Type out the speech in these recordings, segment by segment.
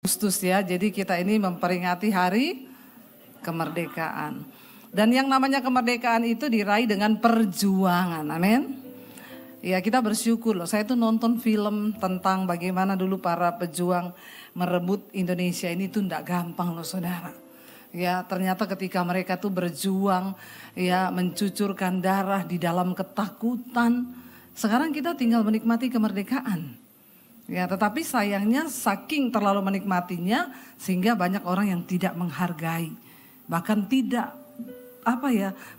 Agustus ya, jadi kita ini memperingati hari kemerdekaan. Dan yang namanya kemerdekaan itu diraih dengan perjuangan, amin. Ya kita bersyukur loh, saya tuh nonton film tentang bagaimana dulu para pejuang merebut Indonesia ini tuh enggak gampang loh saudara. Ya ternyata ketika mereka tuh berjuang ya mencucurkan darah di dalam ketakutan. Sekarang kita tinggal menikmati kemerdekaan. Ya, tetapi sayangnya saking terlalu menikmatinya sehingga banyak orang yang tidak menghargai, bahkan tidak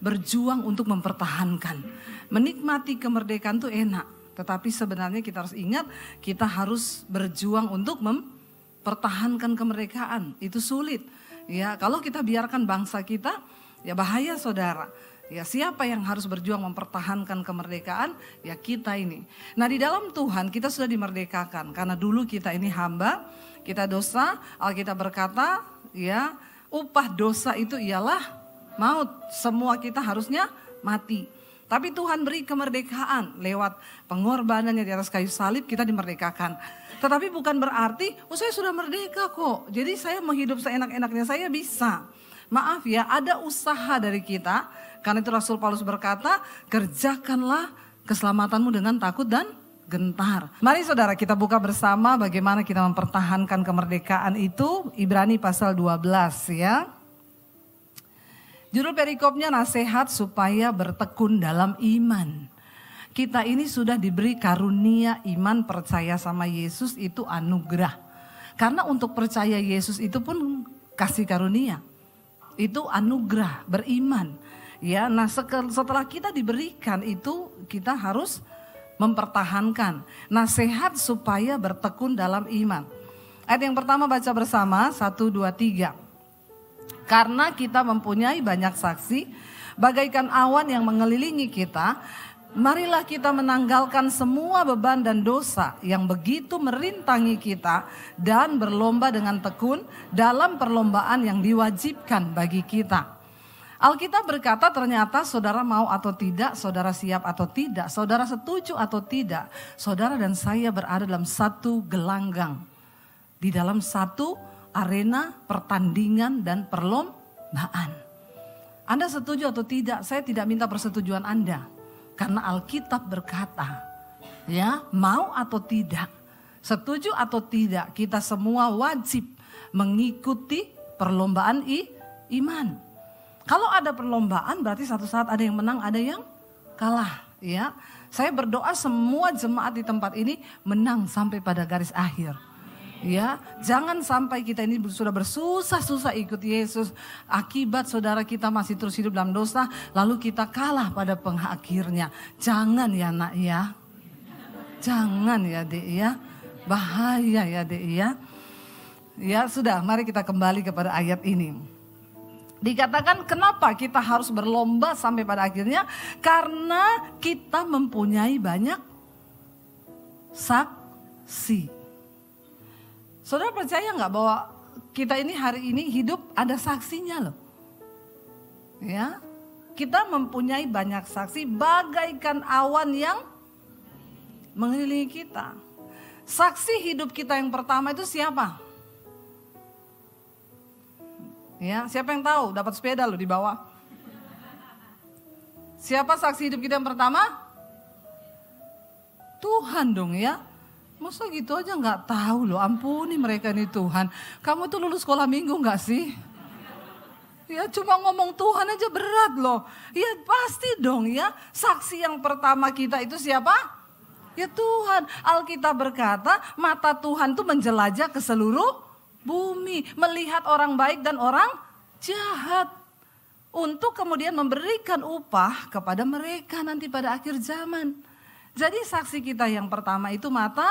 berjuang untuk mempertahankan. Menikmati kemerdekaan itu enak, tetapi sebenarnya kita harus ingat kita harus berjuang untuk mempertahankan kemerdekaan. Itu sulit. Ya, kalau kita biarkan bangsa kita, ya bahaya saudara. Ya siapa yang harus berjuang mempertahankan kemerdekaan? Ya kita ini. Nah di dalam Tuhan kita sudah dimerdekakan. Karena dulu kita ini hamba, kita dosa. Alkitab berkata ya upah dosa itu ialah maut. Semua kita harusnya mati. Tapi Tuhan beri kemerdekaan lewat pengorbanannya di atas kayu salib kita dimerdekakan. Tetapi bukan berarti saya sudah merdeka kok. Jadi saya mau hidup seenak-enaknya saya bisa. Maaf ya ada usaha dari kita. Karena itu Rasul Paulus berkata, kerjakanlah keselamatanmu dengan takut dan gentar. Mari saudara kita buka bersama bagaimana kita mempertahankan kemerdekaan itu. Ibrani pasal 12 ya. Judul perikopnya nasihat supaya bertekun dalam iman. Kita ini sudah diberi karunia iman percaya sama Yesus itu anugerah. Karena untuk percaya Yesus itu pun kasih karunia. Itu anugerah beriman. Ya, nah setelah kita diberikan itu kita harus mempertahankan nasihat supaya bertekun dalam iman. Ayat yang pertama baca bersama 1, 2, 3. Karena kita mempunyai banyak saksi bagaikan awan yang mengelilingi kita, marilah kita menanggalkan semua beban dan dosa yang begitu merintangi kita dan berlomba dengan tekun dalam perlombaan yang diwajibkan bagi kita. Alkitab berkata ternyata saudara mau atau tidak, saudara siap atau tidak, saudara setuju atau tidak, saudara dan saya berada dalam satu gelanggang. Di dalam satu arena pertandingan dan perlombaan. Anda setuju atau tidak, saya tidak minta persetujuan Anda. Karena Alkitab berkata, ya mau atau tidak, setuju atau tidak, kita semua wajib mengikuti perlombaan iman. Kalau ada perlombaan berarti satu saat ada yang menang, ada yang kalah. Ya, saya berdoa semua jemaat di tempat ini menang sampai pada garis akhir. Ya, jangan sampai kita ini sudah bersusah-susah ikut Yesus, akibat saudara kita masih terus hidup dalam dosa, lalu kita kalah pada pengakhirnya. Jangan ya nak ya, jangan ya dek ya, bahaya ya dek ya. Ya sudah, mari kita kembali kepada ayat ini. Dikatakan kenapa kita harus berlomba sampai pada akhirnya? Karena kita mempunyai banyak saksi. Saudara percaya nggak bahwa kita ini hari ini hidup ada saksinya loh? Ya, kita mempunyai banyak saksi bagaikan awan yang mengelilingi kita. Saksi hidup kita yang pertama itu siapa? Ya, siapa yang tahu dapat sepeda loh di bawah? Siapa saksi hidup kita yang pertama? Tuhan dong ya. Masa gitu aja nggak tahu loh, ampuni mereka ini Tuhan. Kamu tuh lulus sekolah minggu nggak sih? Ya cuma ngomong Tuhan aja berat loh. Ya pasti dong ya, saksi yang pertama kita itu siapa? Ya Tuhan. Alkitab berkata mata Tuhan tuh menjelajah ke seluruh bumi, melihat orang baik dan orang jahat, untuk kemudian memberikan upah kepada mereka nanti pada akhir zaman. Jadi saksi kita yang pertama itu mata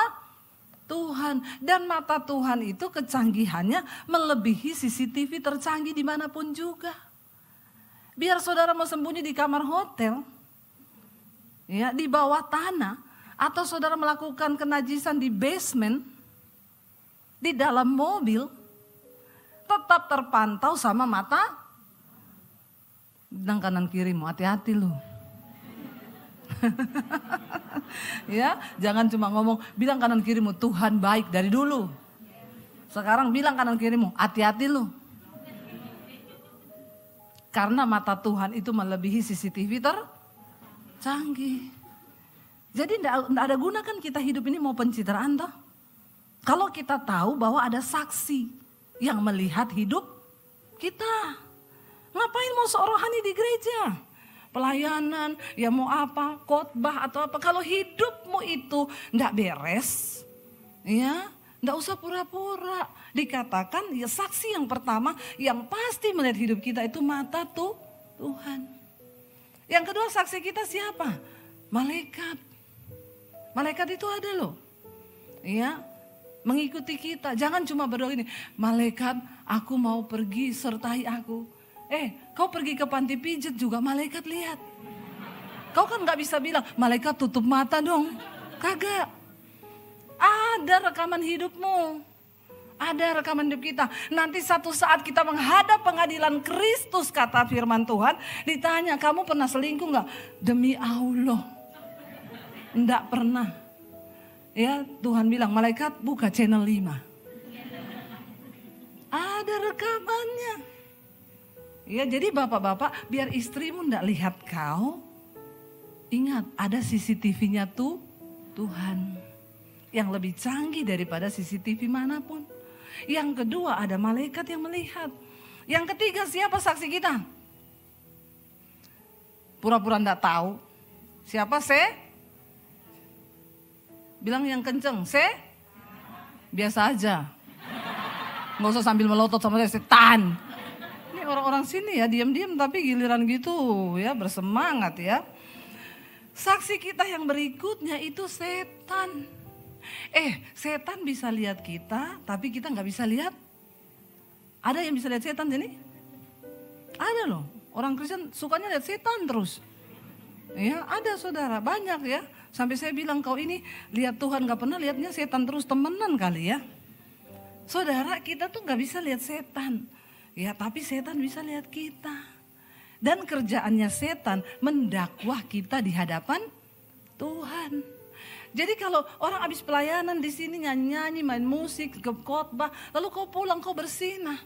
Tuhan. Dan mata Tuhan itu kecanggihannya melebihi CCTV tercanggih dimanapun juga. Biar saudara mau sembunyi di kamar hotel, ya di bawah tanah, atau saudara melakukan kenajisan di basement, di dalam mobil, tetap terpantau sama mata dan kanan kirimu. Hati-hati lu. Ya, jangan cuma ngomong, bilang kanan kirimu Tuhan baik dari dulu. Sekarang bilang kanan kirimu, hati-hati lu. Karena mata Tuhan itu melebihi CCTV tercanggih. Jadi tidak ada guna kan kita hidup ini mau pencitraan toh. Kalau kita tahu bahwa ada saksi yang melihat hidup kita. Ngapain mau sok rohani di gereja? Pelayanan, ya mau apa, khotbah atau apa. Kalau hidupmu itu tidak beres, ya tidak usah pura-pura. Dikatakan ya saksi yang pertama yang pasti melihat hidup kita itu mata Tuhan. Yang kedua saksi kita siapa? Malaikat. Malaikat itu ada loh. Ya, mengikuti kita. Jangan cuma berdoa ini, malaikat aku mau pergi sertai aku. Kau pergi ke panti pijat juga malaikat lihat. Kau kan gak bisa bilang, malaikat tutup mata dong. Kagak. Ada rekaman hidupmu. Ada rekaman hidup kita. Nanti satu saat kita menghadap pengadilan Kristus kata firman Tuhan. Ditanya, kamu pernah selingkuh gak? Demi Allah. Enggak pernah. Ya Tuhan bilang, malaikat buka channel 5. Ada rekamannya. Ya jadi bapak-bapak biar istrimu enggak lihat kau. Ingat ada CCTV-nya tuh Tuhan. Yang lebih canggih daripada CCTV manapun. Yang kedua ada malaikat yang melihat. Yang ketiga siapa saksi kita? Pura-pura enggak tahu. Siapa Bilang yang kenceng, biasa aja. Nggak usah sambil melotot sama saya, setan. Ini orang-orang sini ya diam-diam tapi giliran gitu ya bersemangat ya. Saksi kita yang berikutnya itu setan. Setan bisa lihat kita tapi kita nggak bisa lihat. Ada yang bisa lihat setan jadi? Ada loh. Orang Kristen sukanya lihat setan terus. Ya ada saudara banyak ya. Sampai saya bilang kau ini lihat Tuhan gak pernah lihatnya setan terus temenan kali ya. Saudara kita tuh gak bisa lihat setan. Ya tapi setan bisa lihat kita. Dan kerjaannya setan mendakwah kita di hadapan Tuhan. Jadi kalau orang habis pelayanan di sini nyanyi-nyanyi, main musik, ke khotbah, lalu kau pulang kau bersinah.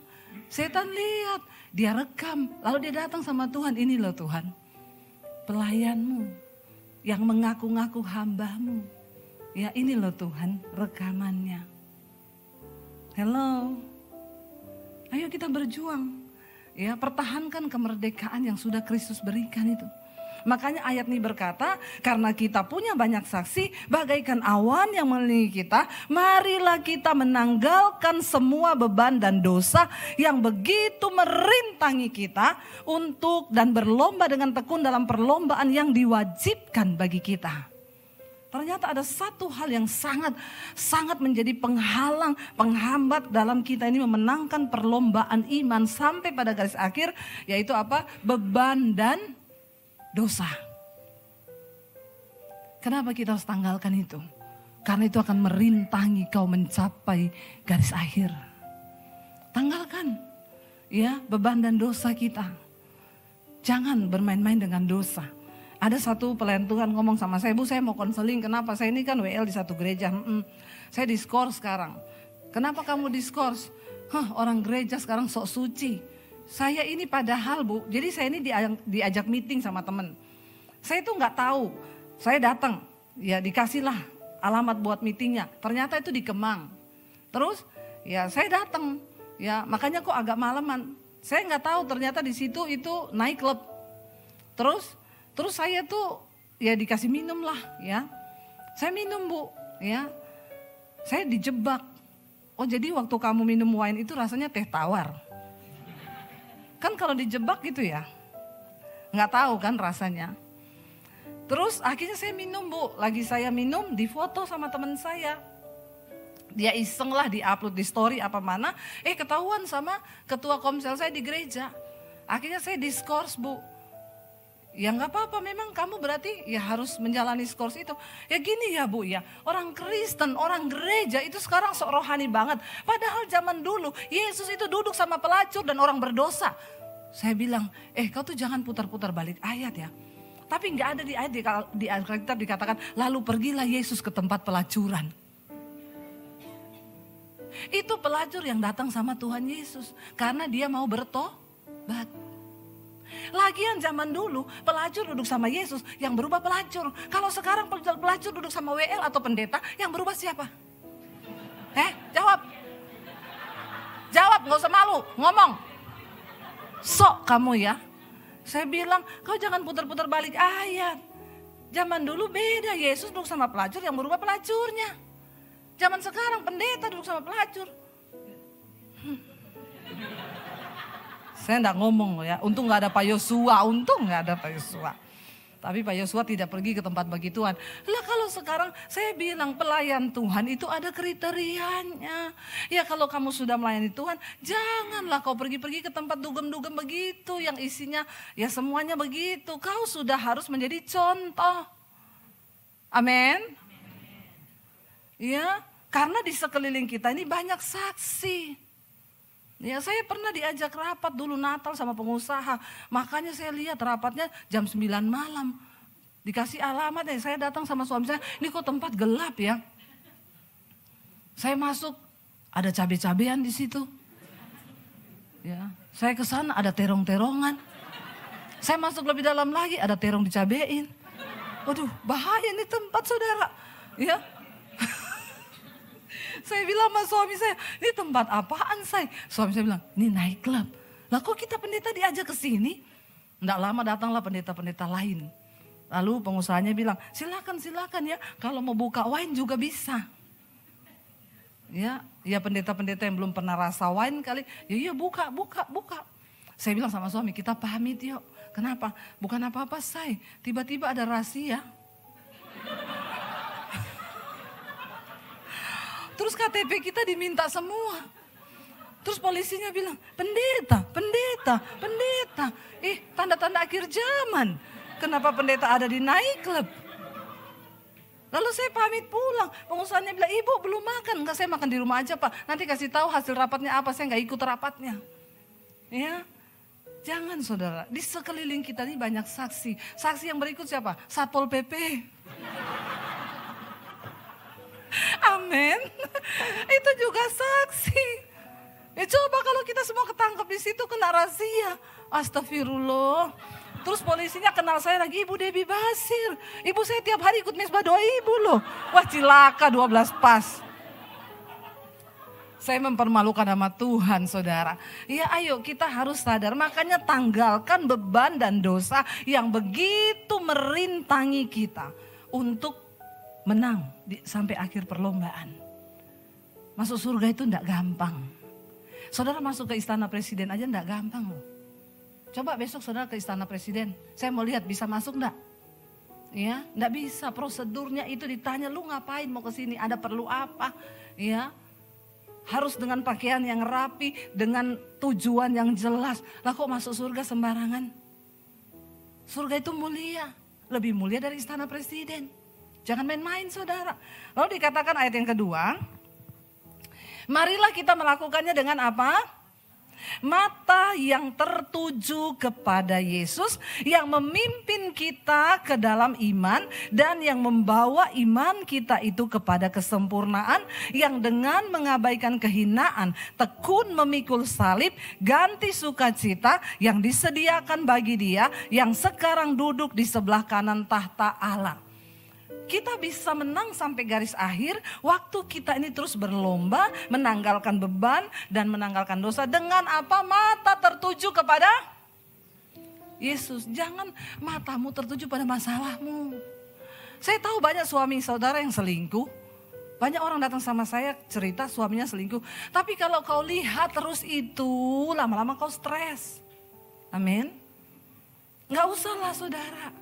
Setan lihat, dia rekam, lalu dia datang sama Tuhan, ini loh Tuhan. Pelayanmu. Yang mengaku-ngaku hambamu. Ya ini loh Tuhan rekamannya. Hello. Ayo kita berjuang. Ya pertahankan kemerdekaan yang sudah Kristus berikan itu. Makanya ayat ini berkata, karena kita punya banyak saksi, bagaikan awan yang mengelilingi kita, marilah kita menanggalkan semua beban dan dosa yang begitu merintangi kita untuk dan berlomba dengan tekun dalam perlombaan yang diwajibkan bagi kita. Ternyata ada satu hal yang sangat menjadi penghalang, penghambat dalam kita ini memenangkan perlombaan iman sampai pada garis akhir, yaitu apa? Beban dan dosa. Kenapa kita harus tanggalkan itu? Karena itu akan merintangi kau mencapai garis akhir. Tanggalkan ya beban dan dosa kita. Jangan bermain-main dengan dosa. Ada satu pelayan Tuhan ngomong sama saya, Bu saya mau konseling, kenapa? Saya ini kan WL di satu gereja. Saya diskors sekarang. Kenapa kamu diskors? Orang gereja sekarang sok suci. Saya ini padahal Bu, jadi saya ini diajak meeting sama temen. Saya itu nggak tahu, saya datang, ya dikasihlah alamat buat meetingnya. Ternyata itu di Kemang. Terus ya saya datang, ya makanya kok agak malaman. Saya nggak tahu ternyata di situ itu night club. Terus saya tuh ya dikasih minum lah, ya. Saya minum Bu, ya. Saya dijebak. Oh jadi waktu kamu minum wine itu rasanya teh tawar. Kan kalau dijebak gitu ya, nggak tahu kan rasanya. Terus akhirnya saya minum Bu, lagi saya minum difoto sama teman saya. Dia iseng lah diupload di story apa mana, ketahuan sama ketua komsel saya di gereja. Akhirnya saya diskors Bu. Ya nggak apa-apa, memang kamu berarti ya harus menjalani skors itu. Ya gini ya Bu ya, orang Kristen, orang gereja itu sekarang sok rohani banget. Padahal zaman dulu Yesus itu duduk sama pelacur dan orang berdosa. Saya bilang, kau tuh jangan putar-putar balik ayat ya. Tapi nggak ada di ayat di Alkitab dikatakan, lalu pergilah Yesus ke tempat pelacuran. Itu pelacur yang datang sama Tuhan Yesus. Karena dia mau bertobat. Lagian zaman dulu pelacur duduk sama Yesus yang berubah pelacur. Kalau sekarang pelacur duduk sama WL atau pendeta yang berubah siapa? Jawab. Jawab, gak usah malu, ngomong. Sok kamu ya. Saya bilang kau jangan putar-putar balik ayat. Zaman dulu beda, Yesus duduk sama pelacur yang berubah pelacurnya. Zaman sekarang pendeta duduk sama pelacur. Saya enggak ngomong loh ya, untung gak ada Pak Yosua, Tapi Pak Yosua tidak pergi ke tempat begituan. Lah kalau sekarang saya bilang pelayan Tuhan itu ada kriterianya. Ya kalau kamu sudah melayani Tuhan, janganlah kau pergi-pergi ke tempat dugem-dugem begitu yang isinya ya semuanya begitu. Kau sudah harus menjadi contoh. Amin. Ya, karena di sekeliling kita ini banyak saksi. Ya, saya pernah diajak rapat dulu Natal sama pengusaha. Makanya saya lihat rapatnya jam 9 malam. Dikasih alamat ya, saya datang sama suami saya, ini kok tempat gelap ya. Saya masuk, ada cabai-cabean di situ. Ya, saya ke sana ada terong-terongan. Saya masuk lebih dalam lagi, ada terong dicabein. Waduh, bahaya nih tempat saudara. Ya. Saya bilang sama suami saya, ini tempat apaan say? Suami saya bilang, ini night club. Lah kok kita pendeta diajak ke sini? Nggak lama datanglah pendeta-pendeta lain. Lalu pengusahanya bilang, silakan ya, kalau mau buka wine juga bisa. Ya pendeta-pendeta yang belum pernah rasa wine kali, ya buka. Saya bilang sama suami, kita pamit yuk. Kenapa? Bukan apa-apa say, tiba-tiba ada rahasia. Terus KTP kita diminta semua. Terus polisinya bilang, pendeta. Tanda-tanda akhir zaman. Kenapa pendeta ada di nightclub? Lalu saya pamit pulang. Pengusahanya bilang, ibu belum makan. Enggak, saya makan di rumah aja pak. Nanti kasih tahu hasil rapatnya apa, saya gak ikut rapatnya. Ya, jangan saudara. Di sekeliling kita ini banyak saksi. Saksi yang berikut siapa? Satpol PP. Amin. Itu juga saksi. Ya coba kalau kita semua ketangkep di situ kena razia. Astagfirullah. Terus polisinya kenal saya lagi, Ibu Debbie Basir. Ibu saya tiap hari ikut misbah doa ibu loh. Wah cilaka 12 pas. Saya mempermalukan nama Tuhan saudara. Ya ayo kita harus sadar. Makanya tanggalkan beban dan dosa yang begitu merintangi kita. Untuk menang sampai akhir perlombaan. Masuk surga itu enggak gampang. Saudara masuk ke istana presiden aja enggak gampang loh. Coba besok saudara ke istana presiden. Saya mau lihat bisa masuk enggak? Ya, enggak bisa. Prosedurnya itu ditanya, lu ngapain mau ke sini? Ada perlu apa? Ya. Harus dengan pakaian yang rapi, dengan tujuan yang jelas. Lah kok masuk surga sembarangan? Surga itu mulia, lebih mulia dari istana presiden. Jangan main-main saudara. Lalu dikatakan ayat yang kedua. Marilah kita melakukannya dengan apa? Mata yang tertuju kepada Yesus. Yang memimpin kita ke dalam iman. Dan yang membawa iman kita itu kepada kesempurnaan. Yang dengan mengabaikan kehinaan. Tekun memikul salib. Ganti sukacita yang disediakan bagi dia. Yang sekarang duduk di sebelah kanan tahta Allah. Kita bisa menang sampai garis akhir waktu kita ini terus berlomba menanggalkan beban dan menanggalkan dosa dengan apa? Mata tertuju kepada Yesus. Jangan matamu tertuju pada masalahmu. Saya tahu banyak suami saudara yang selingkuh. Banyak orang datang sama saya cerita suaminya selingkuh. Tapi kalau kau lihat terus itu lama-lama kau stres. Amin. Gak usahlah saudara.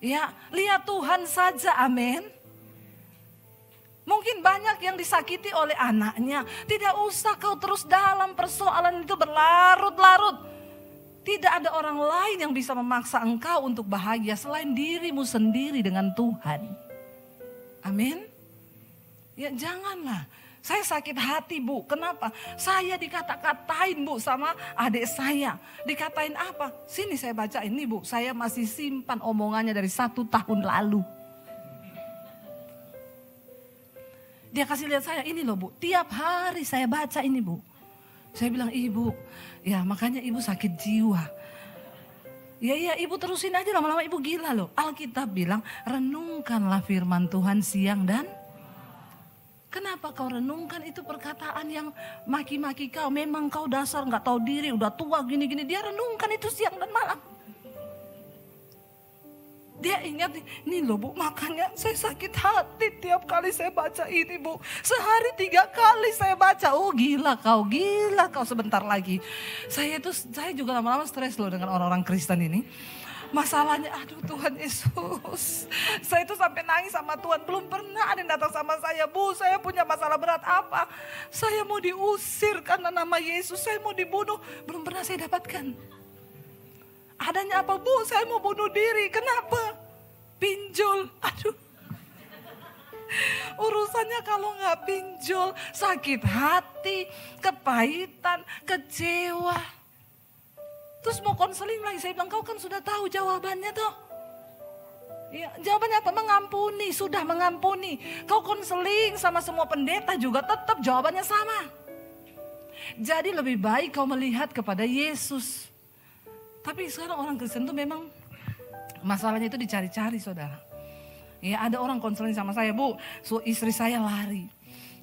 Ya, lihat Tuhan saja, amin. Mungkin banyak yang disakiti oleh anaknya. Tidak usah kau terus dalam persoalan itu berlarut-larut. Tidak ada orang lain yang bisa memaksa engkau untuk bahagia selain dirimu sendiri dengan Tuhan. Amin. Ya janganlah. Saya sakit hati bu, kenapa? Saya dikata-katain bu sama adik saya. Dikatain apa? Sini saya baca ini bu, saya masih simpan omongannya dari 1 tahun lalu. Dia kasih lihat saya, ini loh Bu, tiap hari saya baca ini Bu. Saya bilang, Ibu, ya makanya Ibu sakit jiwa. Ya Ibu terusin aja, lama-lama Ibu gila loh. Alkitab bilang, renungkanlah firman Tuhan siang dan kenapa kau renungkan itu perkataan yang maki-maki kau. Memang kau dasar gak tahu diri, udah tua gini-gini. Dia renungkan itu siang dan malam. Dia ingat, ini loh Bu, makanya saya sakit hati tiap kali saya baca ini Bu. Sehari 3 kali saya baca. Oh gila kau sebentar lagi. Saya juga lama-lama stres loh dengan orang-orang Kristen ini. Masalahnya, aduh Tuhan Yesus. Saya itu sampai nangis sama Tuhan. Belum pernah ada yang datang sama saya. Bu, saya punya masalah berat apa? Saya mau diusir karena nama Yesus. Saya mau dibunuh. Belum pernah saya dapatkan. Adanya apa Bu? Saya mau bunuh diri. Kenapa? Pinjol. Aduh. Urusannya kalau nggak pinjol, sakit hati, kepahitan, kecewa. Terus mau konseling lagi. Saya bilang, kau kan sudah tahu jawabannya toh. Ya, jawabannya apa? Mengampuni. Sudah mengampuni. Kau konseling sama semua pendeta juga tetap jawabannya sama. Jadi lebih baik kau melihat kepada Yesus. Tapi sekarang orang Kristen tuh memang masalahnya itu dicari-cari saudara. Ya ada orang konseling sama saya, Bu, istri saya lari.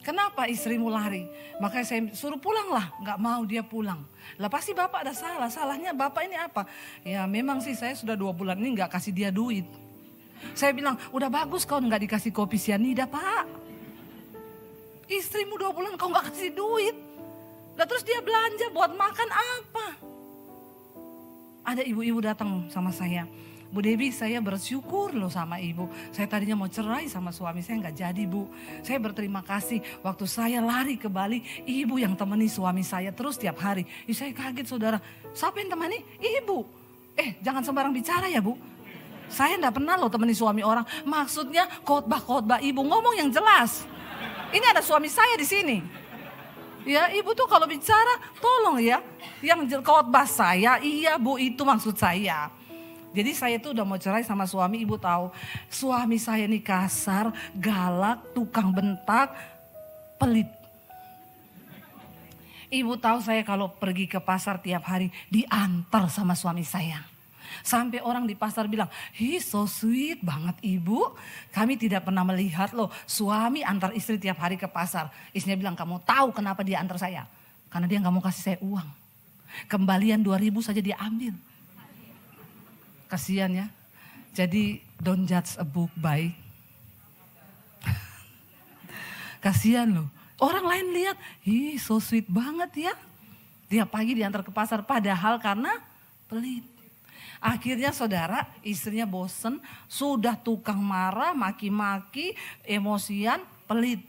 Kenapa istrimu lari? Makanya saya suruh pulang lah, gak mau dia pulang. Lah pasti Bapak ada salah, salahnya Bapak ini apa? Ya memang sih saya sudah 2 bulan ini gak kasih dia duit. Saya bilang, udah bagus kau gak dikasih kopi sianida Pak. Istrimu 2 bulan kau gak kasih duit. Lah terus dia belanja buat makan apa? Ada ibu-ibu datang sama saya. Bu Debbie, saya bersyukur loh sama ibu. Saya tadinya mau cerai sama suami saya, nggak jadi Bu. Saya berterima kasih waktu saya lari ke Bali, ibu yang temani suami saya terus tiap hari. Saya kaget saudara, siapa yang temani? Ibu. Jangan sembarang bicara ya Bu. Saya nggak pernah loh temani suami orang. Maksudnya khotbah ibu ngomong yang jelas. Ini ada suami saya di sini. Ya ibu tuh kalau bicara tolong ya. Yang khotbah saya, iya Bu itu maksud saya. Jadi saya tuh udah mau cerai sama suami, ibu tahu. Suami saya ini kasar, galak, tukang bentak, pelit. Ibu tahu saya kalau pergi ke pasar tiap hari diantar sama suami saya. Sampai orang di pasar bilang, so sweet banget ibu. Kami tidak pernah melihat loh suami antar istri tiap hari ke pasar. Istrinya bilang, kamu tahu kenapa dia antar saya? Karena dia gak mau kasih saya uang. Kembalian 2.000 saja dia ambil. Kasihan ya. Jadi don't judge a book by. Kasihan loh. Orang lain lihat, so sweet banget ya. Dia pagi diantar ke pasar padahal karena pelit. Akhirnya saudara, istrinya bosen, sudah tukang marah, maki-maki, emosian, pelit.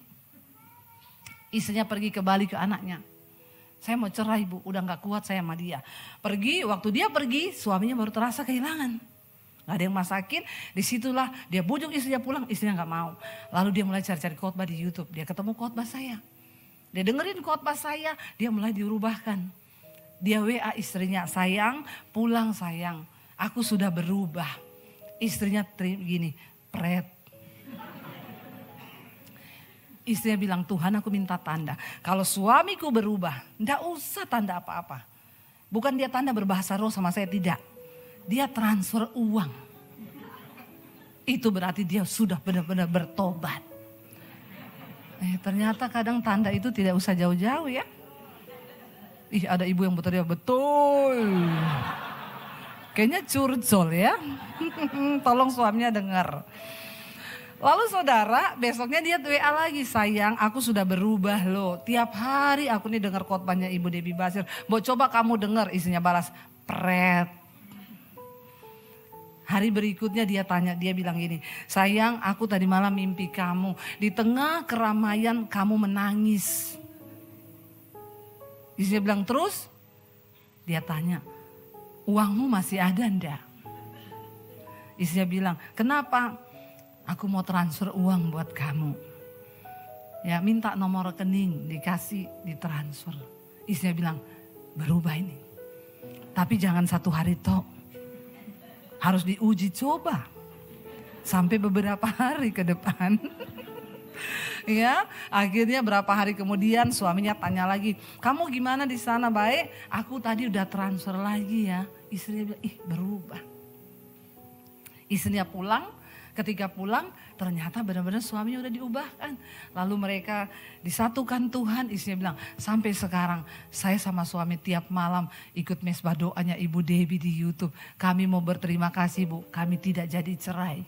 Istrinya pergi ke Bali ke anaknya. Saya mau cerai Bu, udah gak kuat saya sama dia. Waktu dia pergi, suaminya baru terasa kehilangan. Gak ada yang masakin, disitulah dia bujuk istrinya pulang, istrinya gak mau. Lalu dia mulai cari-cari khotbah di YouTube, dia ketemu khotbah saya. Dia dengerin khotbah saya, dia mulai diubahkan. Dia WA istrinya, sayang, pulang sayang. Aku sudah berubah. Istrinya gini, pret. Istrinya bilang, Tuhan aku minta tanda. Kalau suamiku berubah, enggak usah tanda apa-apa. Bukan dia tanda berbahasa roh sama saya, tidak. Dia transfer uang. Itu berarti dia sudah benar-benar bertobat. Ternyata kadang tanda itu tidak usah jauh-jauh ya. Ada ibu yang berteriak, betul. Kayaknya curcol ya. Tolong suaminya dengar. Lalu saudara, besoknya dia WA lagi, sayang aku sudah berubah loh. Tiap hari aku nih dengar khotbahnya Ibu Debbie Basir. Mau coba kamu dengar, istrinya balas, pret. Hari berikutnya dia bilang gini, sayang aku tadi malam mimpi kamu. Di tengah keramaian kamu menangis. Istrinya bilang terus, dia tanya, uangmu masih ada enggak? Istrinya bilang, kenapa? Aku mau transfer uang buat kamu. Ya minta nomor rekening, dikasih, ditransfer. Istrinya bilang, berubah ini. Tapi jangan 1 hari toh. Harus diuji coba. Sampai beberapa hari ke depan. Ya, akhirnya berapa hari kemudian suaminya tanya lagi, kamu gimana di sana, baik? Aku tadi udah transfer lagi ya. Istrinya bilang, ih berubah. Istrinya pulang, ketika pulang ternyata benar-benar suaminya udah diubahkan. Lalu mereka disatukan Tuhan, istrinya bilang, sampai sekarang saya sama suami tiap malam ikut mesbah doanya Ibu Debbie di YouTube. Kami mau berterima kasih Bu, kami tidak jadi cerai.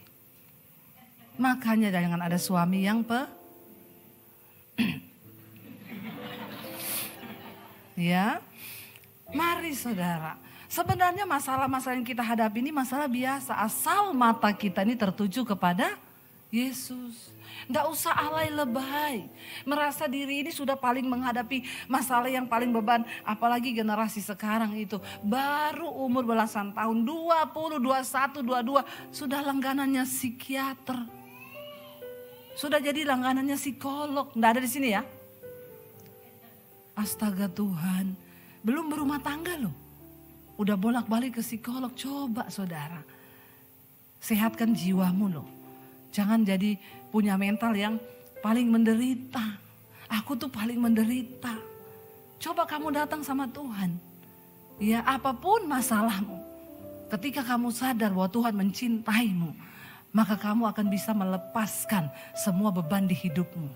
Makanya jangan ada suami yang ya, mari saudara. Sebenarnya masalah-masalah yang kita hadapi ini masalah biasa. Asal mata kita ini tertuju kepada Yesus. Nggak usah alay lebay. Merasa diri ini sudah paling menghadapi masalah yang paling beban. Apalagi generasi sekarang itu. Baru umur belasan tahun. 20, 21, 22. Sudah langganannya psikiater. Sudah jadi langganannya psikolog. Nggak ada di sini ya. Astaga Tuhan. Belum berumah tangga loh. Udah bolak-balik ke psikolog, coba saudara. Sehatkan jiwamu loh. Jangan jadi punya mental yang paling menderita. Aku tuh paling menderita. Coba kamu datang sama Tuhan. Ya apapun masalahmu. Ketika kamu sadar bahwa Tuhan mencintaimu. Maka kamu akan bisa melepaskan semua beban di hidupmu.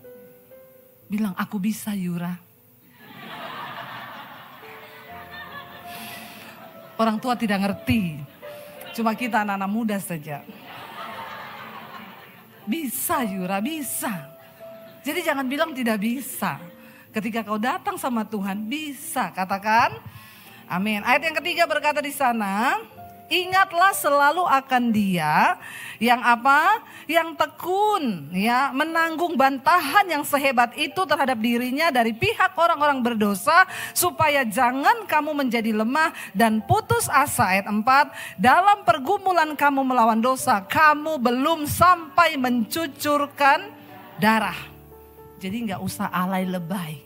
Bilang aku bisa Yura. Orang tua tidak ngerti. Cuma kita anak-anak muda saja. Bisa Yura, bisa. Jadi jangan bilang tidak bisa. Ketika kau datang sama Tuhan, bisa. Katakan, amin. Ayat yang ketiga berkata di sana, ingatlah selalu akan Dia yang apa? Yang tekun, ya, menanggung bantahan yang sehebat itu terhadap dirinya dari pihak orang-orang berdosa, supaya jangan kamu menjadi lemah dan putus asa. Ayat 4, dalam pergumulan kamu melawan dosa, kamu belum sampai mencucurkan darah. Jadi nggak usah alay lebay.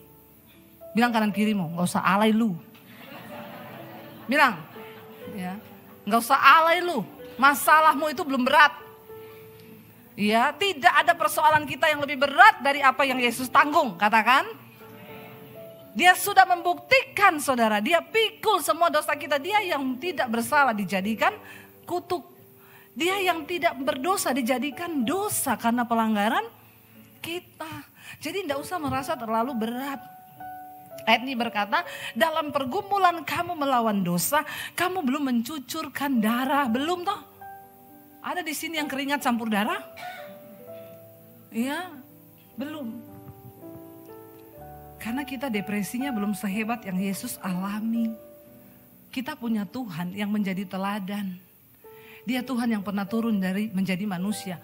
Bilang kanan kirimu, nggak usah alay lu. Bilang, ya. Nggak usah alay lu, masalahmu itu belum berat. Ya, tidak ada persoalan kita yang lebih berat dari apa yang Yesus tanggung, katakan. Dia sudah membuktikan saudara, dia pikul semua dosa kita. Dia yang tidak bersalah dijadikan kutuk. Dia yang tidak berdosa dijadikan dosa karena pelanggaran kita. Jadi tidak usah merasa terlalu berat. Ayat ini berkata, dalam pergumulan kamu melawan dosa, kamu belum mencucurkan darah. Belum toh? Ada di sini yang keringat campur darah? Iya, belum. Karena kita depresinya belum sehebat yang Yesus alami. Kita punya Tuhan yang menjadi teladan. Dia Tuhan yang pernah turun dari menjadi manusia.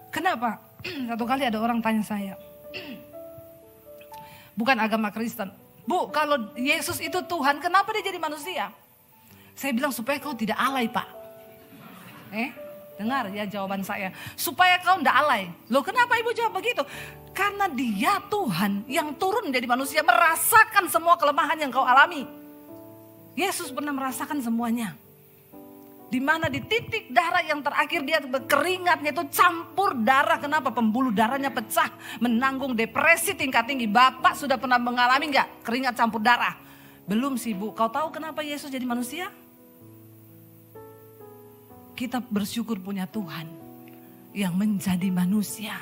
Kenapa? Satu kali ada orang tanya saya. Bukan agama Kristen. Bu, kalau Yesus itu Tuhan, kenapa dia jadi manusia? Saya bilang supaya kau tidak alay, Pak. Dengar ya jawaban saya. Supaya kau tidak alay. Loh kenapa ibu jawab begitu? Karena dia Tuhan yang turun menjadi manusia, merasakan semua kelemahan yang kau alami. Yesus pernah merasakan semuanya. Di mana di titik darah yang terakhir dia keringatnya itu campur darah. Kenapa? Pembuluh darahnya pecah. Menanggung depresi tingkat tinggi. Bapak sudah pernah mengalami nggak keringat campur darah? Belum sih Bu. Kau tahu kenapa Yesus jadi manusia? Kita bersyukur punya Tuhan yang menjadi manusia.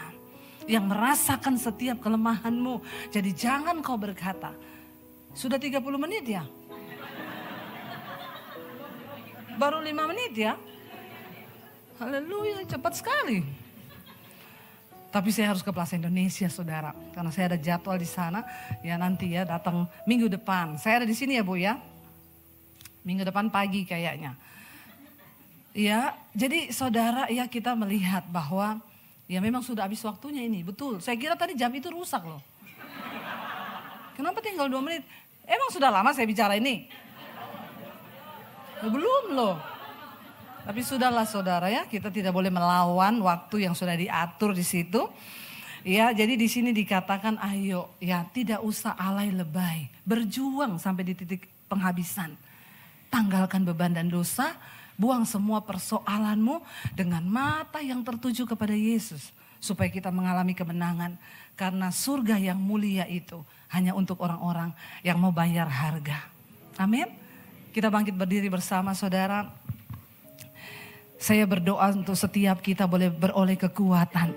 Yang merasakan setiap kelemahanmu. Jadi jangan kau berkata, sudah 30 menit ya? Baru 5 menit ya. Haleluya, cepat sekali. Tapi saya harus ke Plaza Indonesia saudara. Karena saya ada jadwal di sana. Ya nanti ya datang minggu depan. Saya ada di sini ya Bu ya. Minggu depan pagi kayaknya. Ya, jadi saudara ya kita melihat bahwa ya memang sudah habis waktunya ini. Betul, saya kira tadi jam itu rusak loh. Kenapa tinggal 2 menit? Emang sudah lama saya bicara ini? Belum loh. Tapi sudahlah saudara ya, kita tidak boleh melawan waktu yang sudah diatur di situ. Ya, jadi di sini dikatakan ayo ya tidak usah alay lebay. Berjuang sampai di titik penghabisan. Tanggalkan beban dan dosa, buang semua persoalanmu dengan mata yang tertuju kepada Yesus. supaya kita mengalami kemenangan. Karena surga yang mulia itu hanya untuk orang-orang yang mau bayar harga. Amin. Kita bangkit berdiri bersama saudara. Saya berdoa untuk setiap kita boleh beroleh kekuatan.